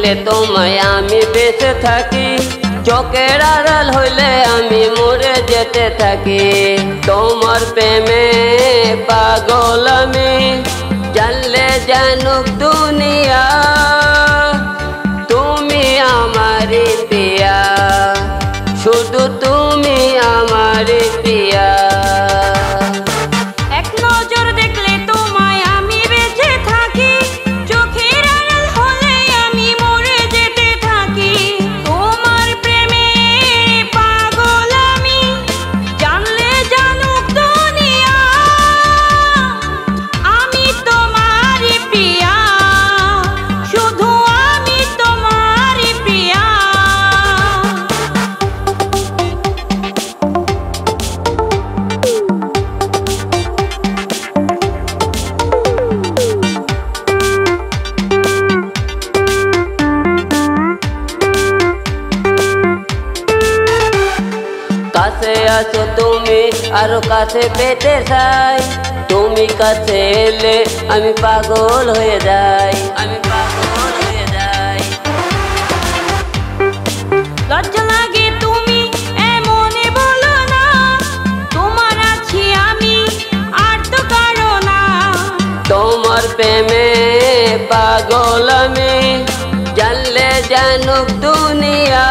দেখলে তোমায় আমি বেঁচে থাকি, চোখের আড়াল হইলে আমি মরে যেতে থাকি। তোমার প্রেমে পাগল আমি, জানলে জানুক দুনিয়া, তুমি আমারই পিয়া, শুধু তুমি আমারই পিয়া। এক নজর দেখলে তোমায় আমি বেঁচে থাকি, চোখের আড়াল হলে আমি মরে যেতে থাকি। তোমার প্রেমে পাগল আমি, জানলে জানুক দুনিয়া, আমি তোমারই পিয়া, শুধু আমি তোমারই পিয়া। কাছে আছো তুমি, আরো কাছে পেতে চাই, তুমি কাছে এলে আমি পাগল হয়ে যাই, আমি পাগল হয়ে যাই। লজ্জা লাগে তুমি এমনে বলো না, তোমার আছি আমি আর তো কারো না। তোমার প্রেমে পাগল আমি, জানলে জানুক দুনিয়া,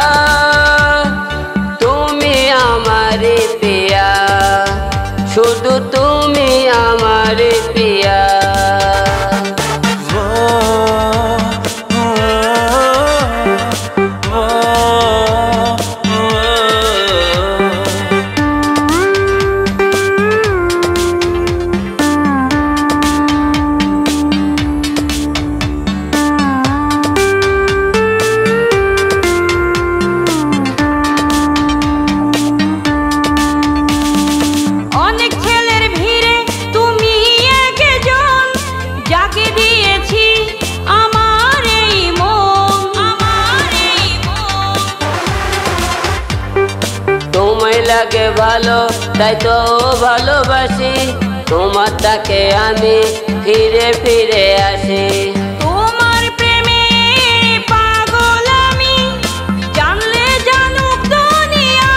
তুমি আমারই পিয়া, শুধু তুমি আমারই পিয়া। অনেক ছেলের ভিড়ে তুমি একজন, যাকে দিয়েছি আমার এই মন, আমার এই মন। তোমায় লাগে ভালো তাই তো ভালোবাসি, তোমার তাকে আমি ফিরে ফিরে আসি। তোমার প্রেমে পাগল আমি, জানলে জানুক দুনিয়া,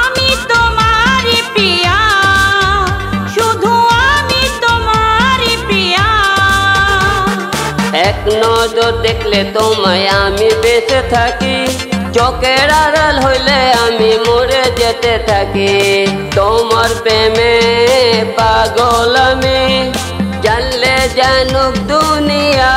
আমি তোমারই পিয়া, শুধু আমি তোমারই পিয়া। এক নজর দেখলে তোমায় আমি বেঁচে থাকি, চোখের আড়াল হইলে আমি মরে যেতে থাকি। তোমার প্রেমে পাগল আমি, জানলে জানুক দুনিয়া।